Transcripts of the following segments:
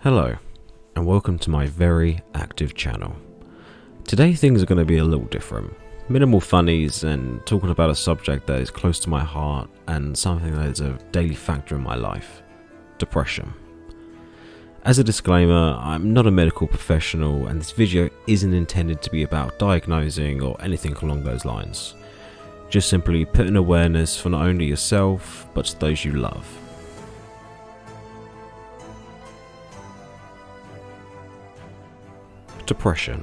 Hello, and welcome to my very active channel. Today things are going to be a little different. Minimal funnies and talking about a subject that is close to my heart and something that is a daily factor in my life. Depression. As a disclaimer, I'm not a medical professional and this video isn't intended to be about diagnosing or anything along those lines. Just simply putting awareness for not only yourself, but to those you love. Depression,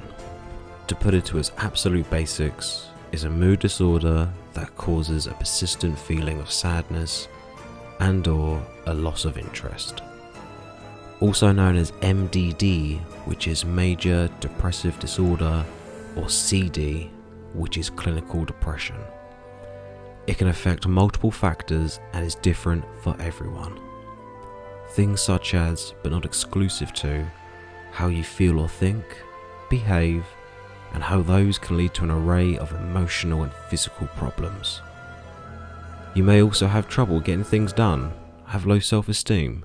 to put it to its absolute basics, is a mood disorder that causes a persistent feeling of sadness and/or a loss of interest. Also known as MDD, which is Major Depressive Disorder, or CD, which is clinical depression. It can affect multiple factors and is different for everyone. Things such as, but not exclusive to, how you feel or think, behave, and how those can lead to an array of emotional and physical problems. You may also have trouble getting things done, have low self-esteem,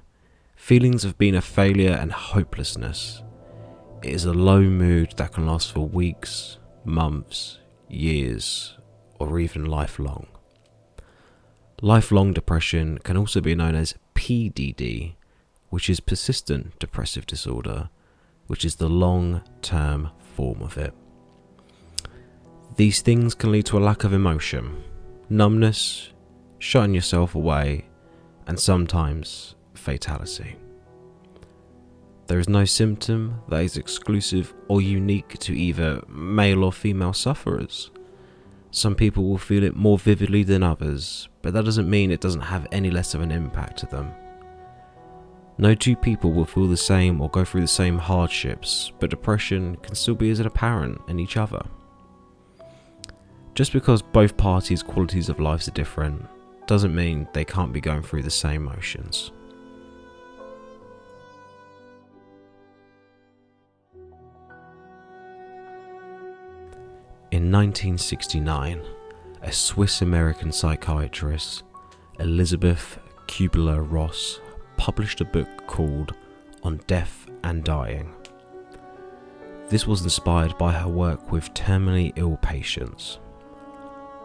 feelings of being a failure and hopelessness. It is a low mood that can last for weeks, months, years, or even lifelong. Lifelong depression can also be known as PDD, which is persistent depressive disorder, which is the long-term form of it. These things can lead to a lack of emotion, numbness, shutting yourself away, and sometimes fatality. There is no symptom that is exclusive or unique to either male or female sufferers. Some people will feel it more vividly than others, but that doesn't mean it doesn't have any less of an impact to them. No two people will feel the same or go through the same hardships, but depression can still be as apparent in each other. Just because both parties' qualities of life are different, doesn't mean they can't be going through the same motions. In 1969, a Swiss-American psychiatrist, Elizabeth Kubler-Ross, published a book called On Death and Dying. This was inspired by her work with terminally ill patients.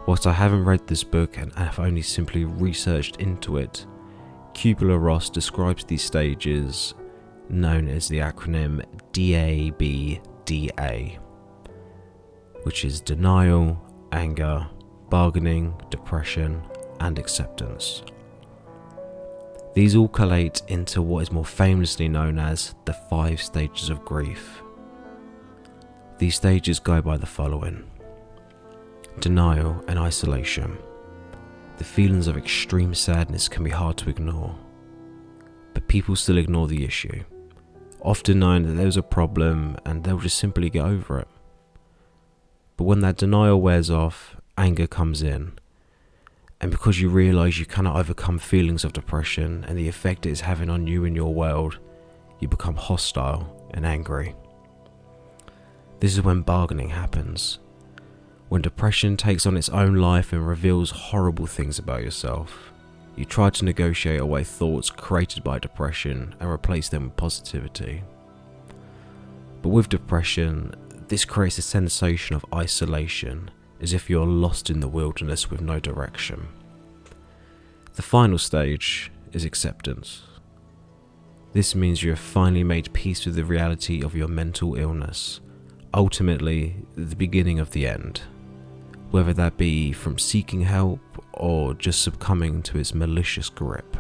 Whilst I haven't read this book and have only simply researched into it, Kubler-Ross describes these stages known as the acronym DABDA, which is denial, anger, bargaining, depression, and acceptance. These all collate into what is more famously known as the 5 stages of grief. These stages go by the following: denial and isolation. The feelings of extreme sadness can be hard to ignore, but people still ignore the issue, often knowing that there's a problem and they'll just simply get over it. But when that denial wears off, anger comes in. And because you realise you cannot overcome feelings of depression and the effect it is having on you and your world, you become hostile and angry. This is when bargaining happens. When depression takes on its own life and reveals horrible things about yourself, you try to negotiate away thoughts created by depression and replace them with positivity. But with depression, this creates a sensation of isolation, as if you're lost in the wilderness with no direction. The final stage is acceptance. This means you have finally made peace with the reality of your mental illness, ultimately the beginning of the end, whether that be from seeking help or just succumbing to its malicious grip.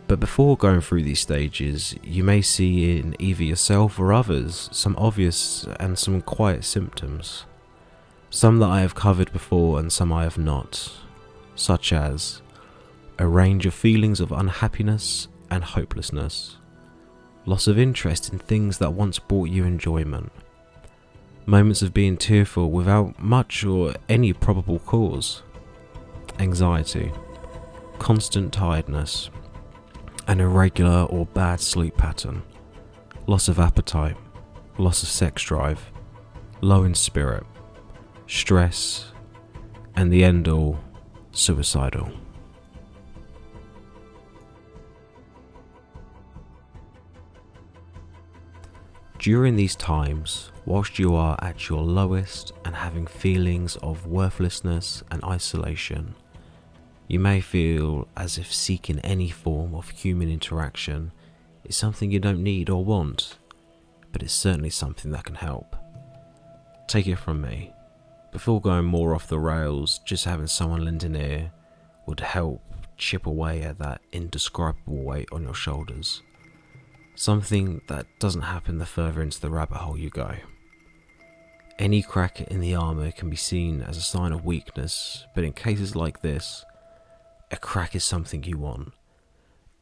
But before going through these stages, you may see in either yourself or others some obvious and some quiet symptoms. Some that I have covered before and some I have not, such as a range of feelings of unhappiness and hopelessness, loss of interest in things that once brought you enjoyment, moments of being tearful without much or any probable cause, anxiety, constant tiredness, an irregular or bad sleep pattern, loss of appetite, loss of sex drive, low in spirit, stress, and the end all, suicidal. During these times, whilst you are at your lowest and having feelings of worthlessness and isolation, you may feel as if seeking any form of human interaction is something you don't need or want, but it's certainly something that can help. Take it from me, before going more off the rails, just having someone lend an ear would help chip away at that indescribable weight on your shoulders. Something that doesn't happen the further into the rabbit hole you go. Any crack in the armour can be seen as a sign of weakness, but in cases like this, a crack is something you want.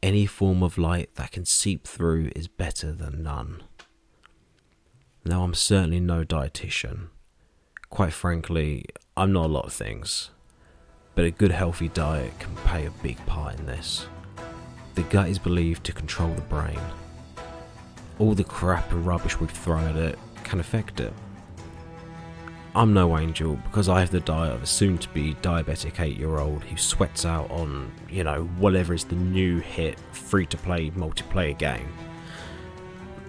Any form of light that can seep through is better than none. Now, I'm certainly no dietitian. Quite frankly, I'm not a lot of things, but a good healthy diet can play a big part in this. The gut is believed to control the brain. All the crap and rubbish we throw at it can affect it. I'm no angel because I have the diet of a soon-to-be diabetic 8-year-old who sweats out on, whatever is the new hit free-to-play multiplayer game.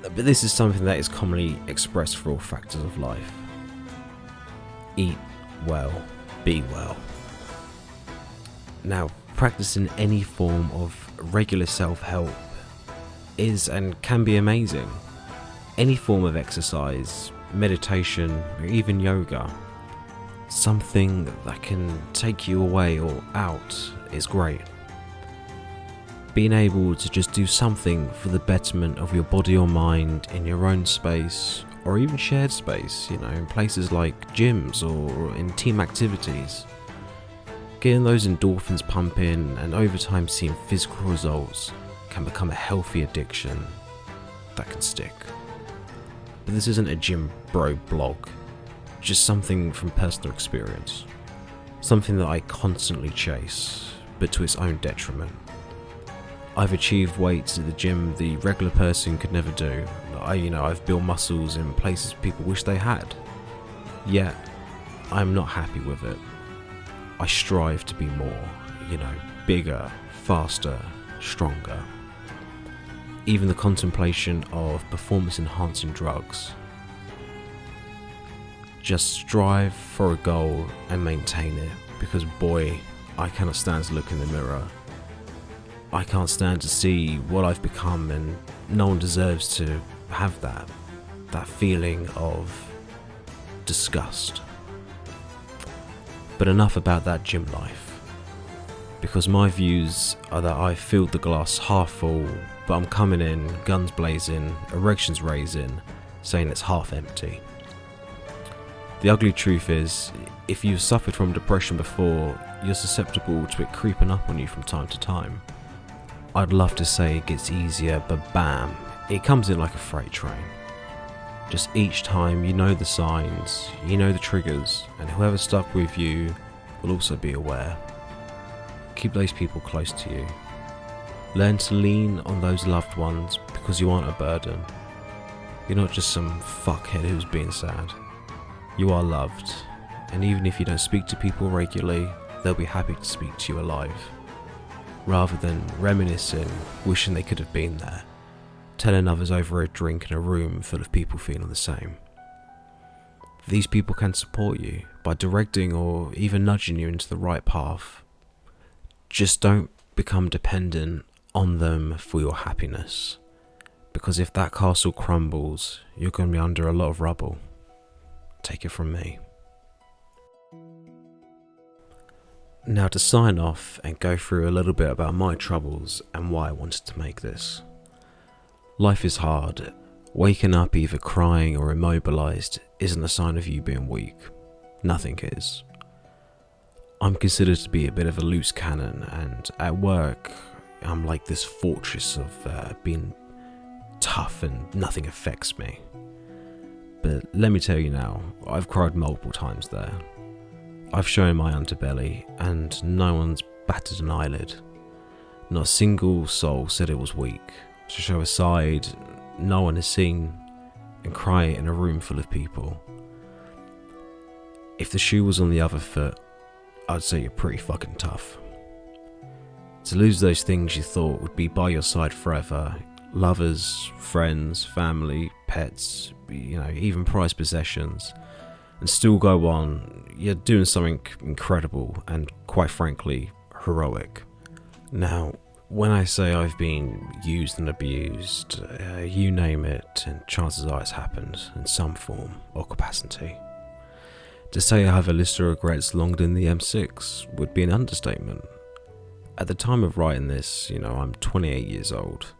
But this is something that is commonly expressed for all factors of life. Eat well, be well. Now, practicing any form of regular self-help is and can be amazing. Any form of exercise, meditation, or even yoga, something that can take you away or out is great. Being able to just do something for the betterment of your body or mind in your own space, or even shared space, in places like gyms or in team activities. Getting those endorphins pumping and over time seeing physical results can become a healthy addiction that can stick. But this isn't a gym bro blog, just something from personal experience. Something that I constantly chase, but to its own detriment. I've achieved weights at the gym the regular person could never do. I've built muscles in places people wish they had. Yet, I'm not happy with it. I strive to be more, bigger, faster, stronger. Even the contemplation of performance-enhancing drugs. Just strive for a goal and maintain it, because boy, I cannot stand to look in the mirror. I can't stand to see what I've become, and no one deserves to have that feeling of disgust. But enough about that gym life, because my views are that I've filled the glass half full, but I'm coming in, guns blazing, erections raising, saying it's half empty. The ugly truth is, if you've suffered from depression before, you're susceptible to it creeping up on you from time to time. I'd love to say it gets easier, but bam, it comes in like a freight train. Just each time you know the signs, you know the triggers, and whoever's stuck with you will also be aware. Keep those people close to you. Learn to lean on those loved ones because you aren't a burden. You're not just some fuckhead who's being sad. You are loved, and even if you don't speak to people regularly, they'll be happy to speak to you alive. Rather than reminiscing, wishing they could have been there, telling others over a drink in a room full of people feeling the same. These people can support you by directing or even nudging you into the right path. Just don't become dependent on them for your happiness, because if that castle crumbles, you're going to be under a lot of rubble. Take it from me. Now, to sign off and go through a little bit about my troubles and why I wanted to make this. Life is hard. Waking up either crying or immobilized isn't a sign of you being weak. Nothing is. I'm considered to be a bit of a loose cannon, and at work I'm like this fortress of being tough and nothing affects me. But let me tell you now, I've cried multiple times there. I've shown my underbelly, and no one's batted an eyelid. Not a single soul said it was weak. To show a side no one has seen and cry in a room full of people. If the shoe was on the other foot, I'd say you're pretty fucking tough. To lose those things you thought would be by your side forever, lovers, friends, family, pets, even prized possessions, and still go on, you're doing something incredible and, quite frankly, heroic. Now, when I say I've been used and abused, you name it, and chances are it's happened in some form or capacity. To say I have a list of regrets longer than the M6 would be an understatement. At the time of writing this, I'm 28 years old,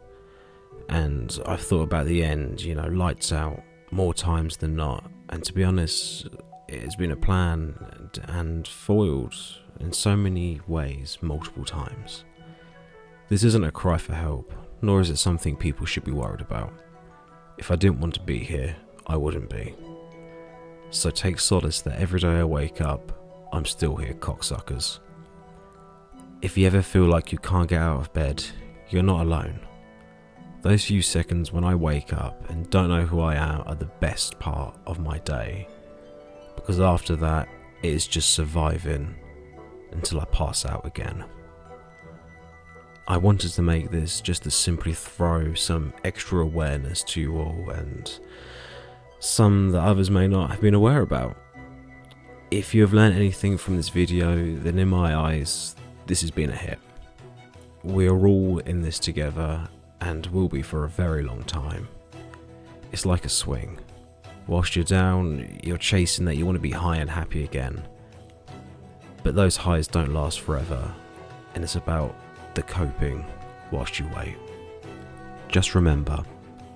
and I've thought about the end, lights out, more times than not, and to be honest, it has been a plan and foiled in so many ways multiple times. This isn't a cry for help, nor is it something people should be worried about. If I didn't want to be here, I wouldn't be. So take solace that every day I wake up, I'm still here, cocksuckers. If you ever feel like you can't get out of bed, you're not alone. Those few seconds when I wake up and don't know who I am are the best part of my day, because after that, it is just surviving until I pass out again. I wanted to make this just to simply throw some extra awareness to you all, and some that others may not have been aware about. If you have learned anything from this video, then in my eyes, this has been a hit. We are all in this together, and will be for a very long time. It's like a swing. Whilst you're down, you're chasing that you want to be high and happy again. But those highs don't last forever, and it's about the coping whilst you wait. Just remember,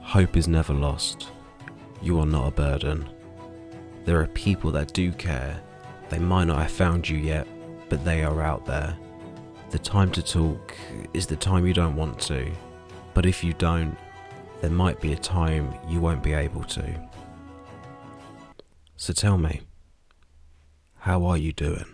hope is never lost. You are not a burden. There are people that do care. They might not have found you yet, but they are out there. The time to talk is the time you don't want to, but if you don't, there might be a time you won't be able to. So tell me, how are you doing?